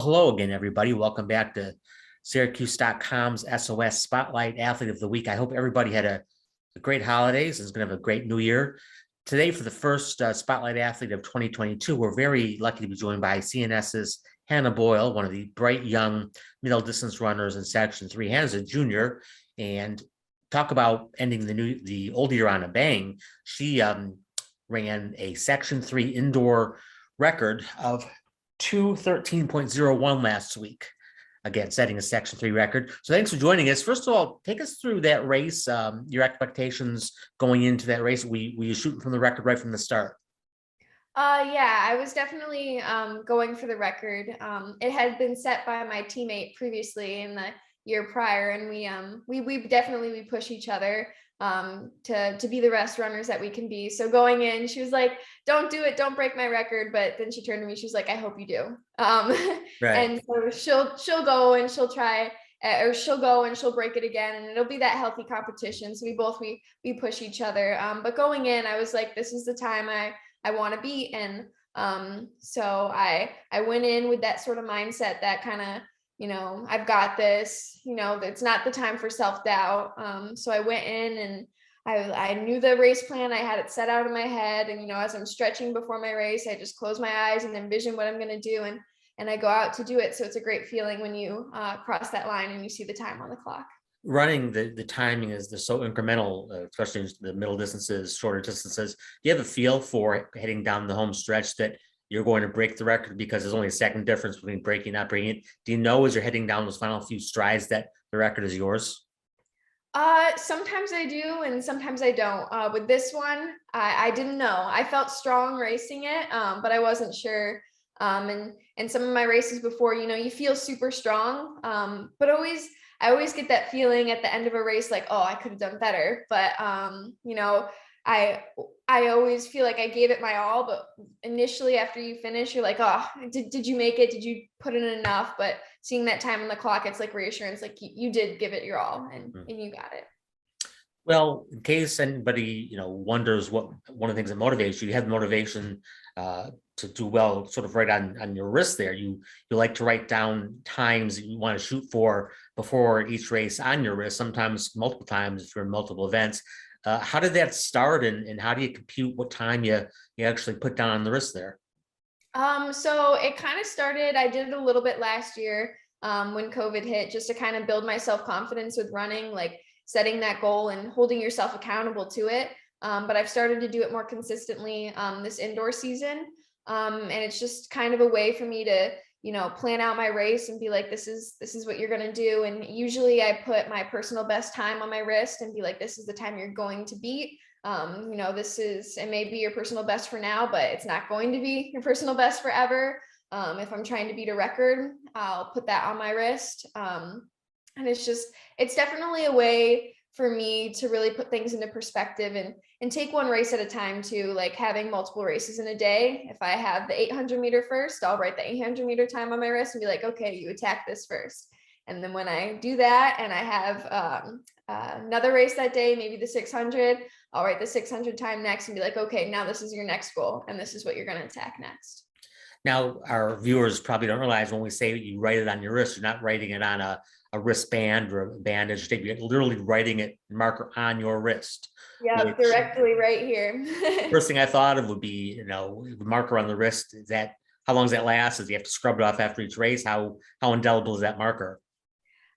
Hello again, everybody. Welcome back to syracuse.com's SOS Spotlight Athlete of the Week. I hope everybody had a great holidays and is going to have a great new year. Today, for the first Spotlight Athlete of 2022, we're very lucky to be joined by CNS's Hannah Boyle, one of the bright young middle distance runners in Section 3. Hannah's a junior, and talk about ending the old year on a bang. She ran a Section 3 indoor record of 2:13.01 last week, again setting a Section 3 record. So thanks for joining us. First of all, take us through that race, your expectations going into that race. Were you shooting from the record right from the start? Yeah, I was definitely going for the record. It had been set by my teammate previously in the year prior, and we push each other to be the best runners that we can be. So going in, she was like, "Don't do it, don't break my record." But then she turned to me, she was like, "I hope you do." Right. And so she'll go and she'll try. Or she'll go and she'll break it again, and it'll be that healthy competition. So we push each other. But going in, I was like, "This is the time I want to beat." And so I went in with that sort of mindset that kind of, I've got this, it's not the time for self-doubt. So I went in and I knew the race plan. I had it set out in my head. And, as I'm stretching before my race, I just close my eyes and envision what I'm going to do. And I go out to do it. So it's a great feeling when you cross that line and you see the time on the clock. Running, the timing is so incremental, especially in the middle distances, shorter distances. Do you have a feel for heading down the home stretch that you're going to break the record, because there's only a second difference between breaking and not breaking it? Do you know as you're heading down those final few strides that the record is yours? Sometimes I do and sometimes I don't. With this one, I didn't know. I felt strong racing it, but I wasn't sure. And some of my races before, you feel super strong. But I always get that feeling at the end of a race, like, oh, I could have done better. But I I always feel like I gave it my all, but initially after you finish, you're like, oh, did you make it? Did you put in enough? But seeing that time on the clock, it's like reassurance, like you did give it your all and you got it. Well, in case anybody wonders what one of the things that motivates you have the motivation to do well, sort of right on your wrist there. You like to write down times that you want to shoot for before each race on your wrist, sometimes multiple times if you're in multiple events. How did that start, and how do you compute what time you actually put down on the wrist there? So it kind of started, I did it a little bit last year when COVID hit, just to kind of build my self-confidence with running, like setting that goal and holding yourself accountable to it. But I've started to do it more consistently this indoor season. And it's just kind of a way for me to, plan out my race and be like, this is what you're going to do. And usually I put my personal best time on my wrist and be like, this is the time you're going to beat. It may be your personal best for now, but it's not going to be your personal best forever. If I'm trying to beat a record, I'll put that on my wrist. And it's definitely a way for me to really put things into perspective and take one race at a time too, like having multiple races in a day. If I have the 800 meter first, I'll write the 800 meter time on my wrist and be like, okay, you attack this first. And then when I do that and I have another race that day, maybe the 600, I'll write the 600 time next and be like, okay, now this is your next goal. And this is what you're going to attack next. Now, our viewers probably don't realize when we say that you write it on your wrist, you're not writing it on a wristband or a bandage tape. You're literally writing it marker on your wrist. Yeah, Which, directly right here. first thing I thought of would be, marker on the wrist. Is that, how long does that last? Does you have to scrub it off after each race? How indelible is that marker?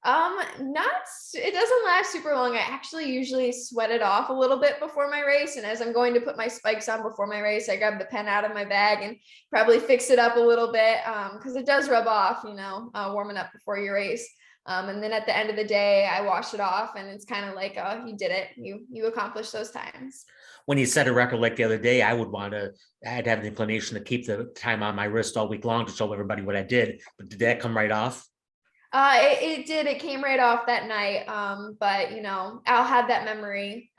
Not, it doesn't last super long. I actually usually sweat it off a little bit before my race. And as I'm going to put my spikes on before my race, I grab the pen out of my bag and probably fix it up a little bit. Cause it does rub off, warming up before your race. And then at the end of the day, I wash it off and it's kind of like, oh, you did it. You accomplished those times. When you set a record like the other day, I'd have the inclination to keep the time on my wrist all week long to show everybody what I did. But did that come right off? It did. It came right off that night. But I'll have that memory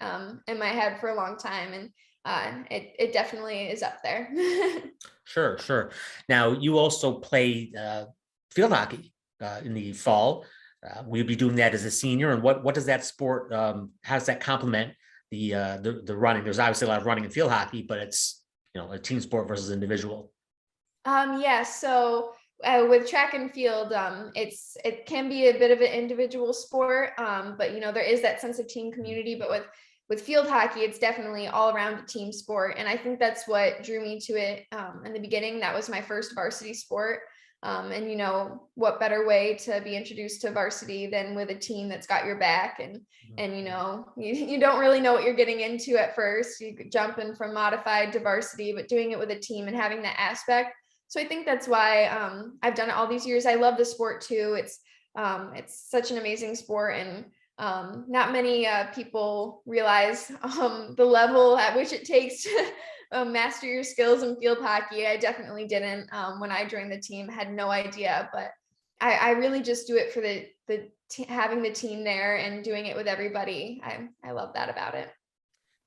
in my head for a long time, and it definitely is up there. Sure, sure. Now, you also play field hockey in the fall. We'll be doing that as a senior. And what does that sport? How does that complement the running? There's obviously a lot of running in field hockey, but it's a team sport versus individual. Yeah. So with track and field, it can be a bit of an individual sport, but there is that sense of team community. But with field hockey, it's definitely all around a team sport, and I think that's what drew me to it in the beginning. That was my first varsity sport, and what better way to be introduced to varsity than with a team that's got your back, and you don't really know what you're getting into at first. You could jump in from modified to varsity, but doing it with a team and having that aspect. So I think that's why I've done it all these years. I love the sport too. It's such an amazing sport, and not many people realize the level at which it takes to master your skills in field hockey. I definitely didn't when I joined the team. Had no idea, but I really just do it for having the team there and doing it with everybody. I love that about it.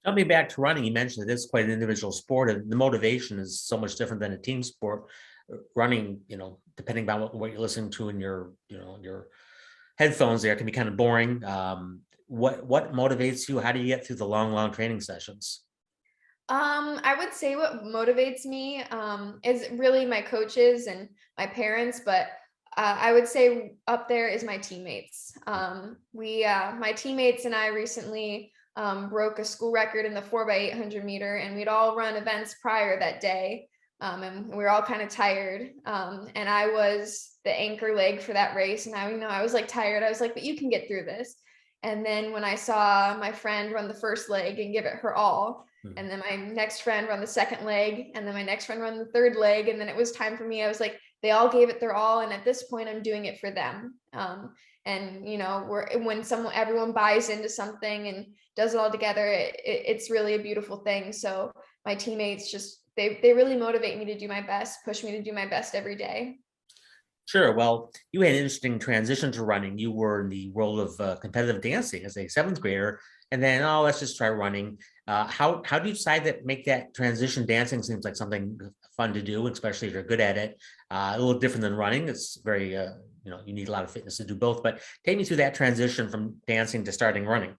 Jumping back to running, you mentioned that it's quite an individual sport, and the motivation is so much different than a team sport. Running, depending on what you're listening to in your headphones, there can be kind of boring. What motivates you? How do you get through the long training sessions? I would say what motivates me is really my coaches and my parents, but I would say up there is my teammates. My teammates and I recently broke a school record in the 4x800 meter, and we'd all run events prior that day. And we were all kind of tired. And I was the anchor leg for that race. And I was like tired. I was like, but you can get through this. And then when I saw my friend run the first leg and give it her all, and then my next friend run the second leg, and then my next friend run the third leg, and then it was time for me. I was like, they all gave it their all. And at this point, I'm doing it for them. And when everyone buys into something and does it all together, it's really a beautiful thing. So my teammates they really motivate me to do my best, push me to do my best every day. Sure. Well, you had an interesting transition to running. You were in the world of competitive dancing as a seventh grader, and then, let's just try running. How do you decide that make that transition? Dancing seems like something fun to do, especially if you're good at it. A little different than running. It's very, you need a lot of fitness to do both. But take me through that transition from dancing to starting running.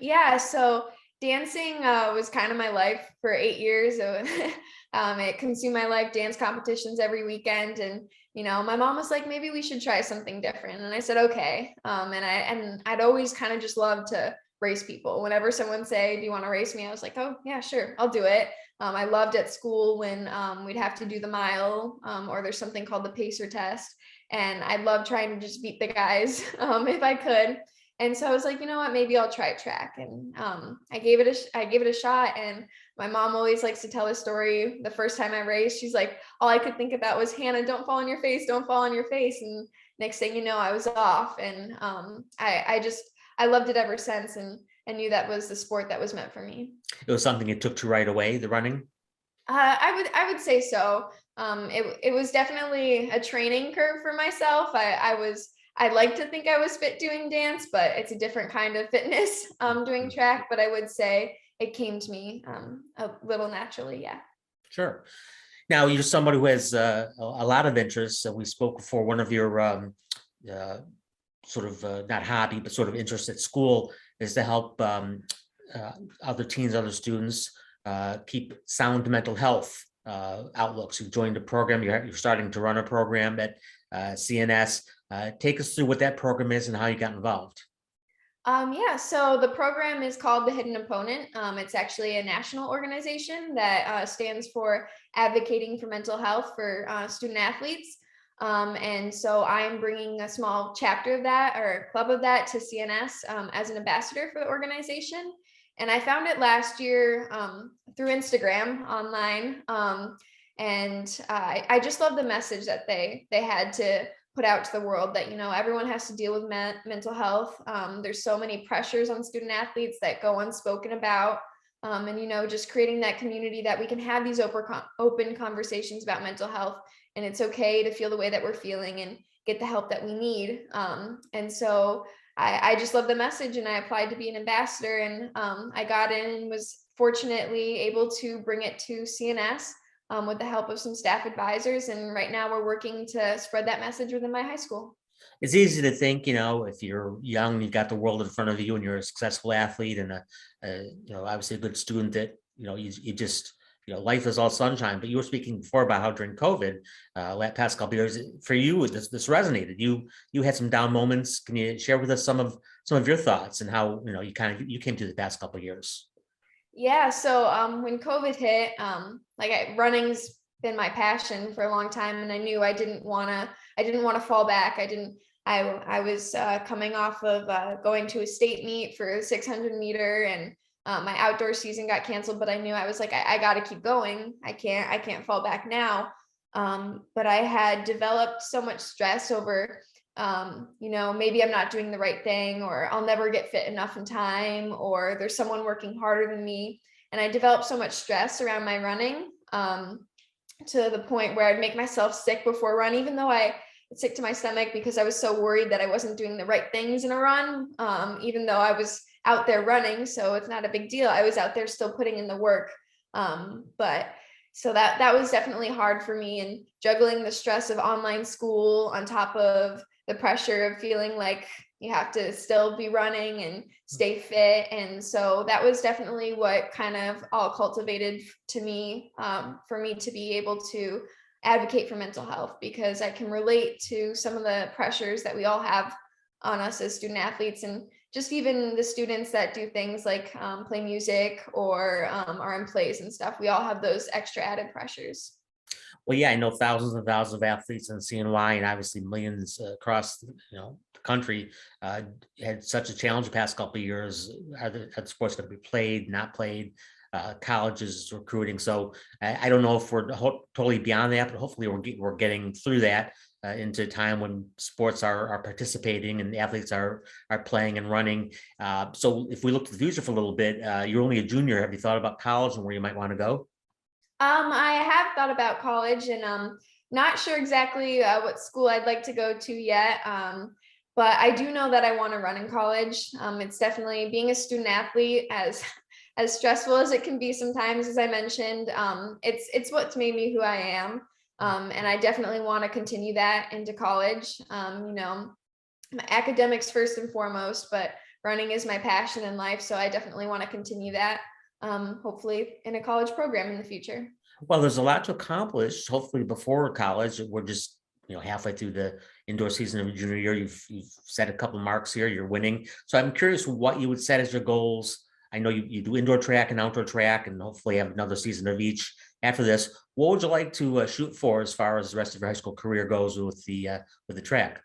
Yeah. So dancing was kind of my life for 8 years. So, it consumed my life, dance competitions every weekend. And, my mom was like, maybe we should try something different. And I said, okay. And I'd always kind of just loved to race people. Whenever someone say, do you want to race me? I was like, oh yeah, sure, I'll do it. I loved at school when we'd have to do the mile, or there's something called the pacer test. And I loved trying to just beat the guys if I could. And so I was like, you know what, maybe I'll try track. And I gave it a shot. And my mom always likes to tell a story. The first time I raced, she's like, all I could think about was, Hannah, don't fall on your face, don't fall on your face. And next thing you know, I was off. And I loved it ever since, and I knew that was the sport that was meant for me. It was something it took to right away, the running. I would say so. It was definitely a training curve for myself. I like to think I was fit doing dance, but it's a different kind of fitness doing track. But I would say it came to me a little naturally. Yeah. Sure. Now you're somebody who has a lot of interests. We spoke before. One of your sort of not hobby, but sort of interest at school is to help other teens, other students keep sound mental health outlooks. You joined a program. You're starting to run a program at CNS. Take us through what that program is and how you got involved. Yeah, so the program is called The Hidden Opponent. It's actually a national organization that stands for Advocating for Mental Health for Student Athletes. And so I'm bringing a small chapter of that, or club of that, to CNS as an ambassador for the organization. And I found it last year through Instagram online. And I just love the message that they had to put out to the world, that everyone has to deal with mental health. There's so many pressures on student athletes that go unspoken about, and just creating that community that we can have these open conversations about mental health, and it's okay to feel the way that we're feeling and get the help that we need. And so I just love the message, and I applied to be an ambassador, and I got in and was fortunately able to bring it to CNS. With the help of some staff advisors. And right now we're working to spread that message within my high school. It's easy to think, if you're young, you've got the world in front of you, and you're a successful athlete and obviously a good student, that, you just life is all sunshine, but you were speaking before about how during COVID, past couple of years, for you, this resonated. You had some down moments. Can you share with us some of your thoughts and how, you came through the past couple of years? Yeah, so when COVID hit, running's been my passion for a long time, and I knew I didn't want to fall back. I was coming off of going to a state meet for 600 meter, and my outdoor season got canceled, but I knew I was like, I got to keep going. I can't fall back now. But I had developed so much stress over maybe I'm not doing the right thing, or I'll never get fit enough in time, or there's someone working harder than me. And I developed so much stress around my running, to the point where I'd make myself sick before a run, even though I sick to my stomach because I was so worried that I wasn't doing the right things in a run, even though I was out there running. So it's not a big deal. I was out there still putting in the work. But so that was definitely hard for me, and juggling the stress of online school on top of the pressure of feeling like you have to still be running and stay fit. And so that was definitely what kind of all cultivated to me, for me to be able to advocate for mental health, because I can relate to some of the pressures that we all have on us as student athletes, and just even the students that do things like play music or are in plays and stuff. We all have those extra added pressures. Well, yeah, I know thousands and thousands of athletes in CNY, and obviously millions across the country had such a challenge the past couple of years. Are the sports going to be played, not played? Colleges recruiting. So I don't know if we're totally beyond that, but hopefully we're getting through that into a time when sports are participating and the athletes are playing and running. So if we look to the future for a little bit, you're only a junior. Have you thought about college and where you might want to go? I have thought about college, and not sure exactly what school I'd like to go to yet. But I do know that I want to run in college. It's definitely, being a student athlete, as stressful as it can be sometimes, as I mentioned, it's what's made me who I am. And I definitely want to continue that into college. My academics first and foremost, but running is my passion in life. So I definitely want to continue that, hopefully in a college program in the future. Well, there's a lot to accomplish. Hopefully, before college, we're just halfway through the indoor season of junior year. You've set a couple marks here. You're winning. So I'm curious what you would set as your goals. I know you do indoor track and outdoor track, and hopefully have another season of each after this. What would you like to shoot for as far as the rest of your high school career goes with the track?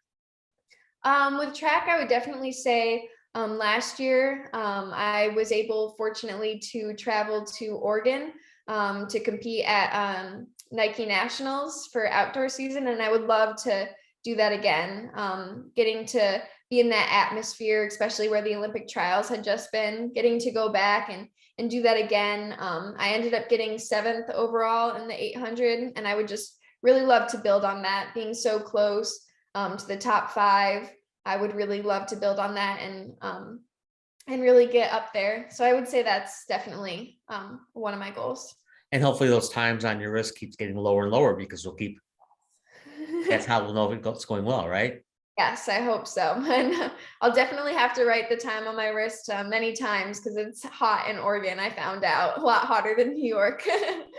With track, I would definitely say last year I was able, fortunately, to travel to Oregon to compete at Nike Nationals for outdoor season, and I would love to do that again. Getting to be in that atmosphere, especially where the Olympic trials had just been, getting to go back and do that again. I ended up getting 7th overall in the 800, and I would just really love to build on that, being so close to the top 5. I would really love to build on that and really get up there. So I would say that's definitely one of my goals. And hopefully those times on your wrist keeps getting lower and lower because that's how we'll know if it's going well, right? Yes, I hope so. And I'll definitely have to write the time on my wrist many times, because it's hot in Oregon. I found out a lot hotter than New York.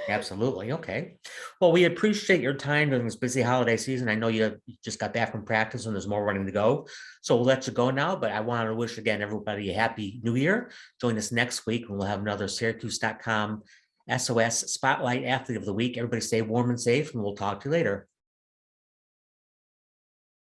Absolutely. Okay. Well, we appreciate your time during this busy holiday season. I know you just got back from practice and there's more running to go. So we'll let you go now, but I want to wish again everybody a happy new year. Join us next week when we'll have another Syracuse.com SOS Spotlight Athlete of the Week. Everybody stay warm and safe, and we'll talk to you later.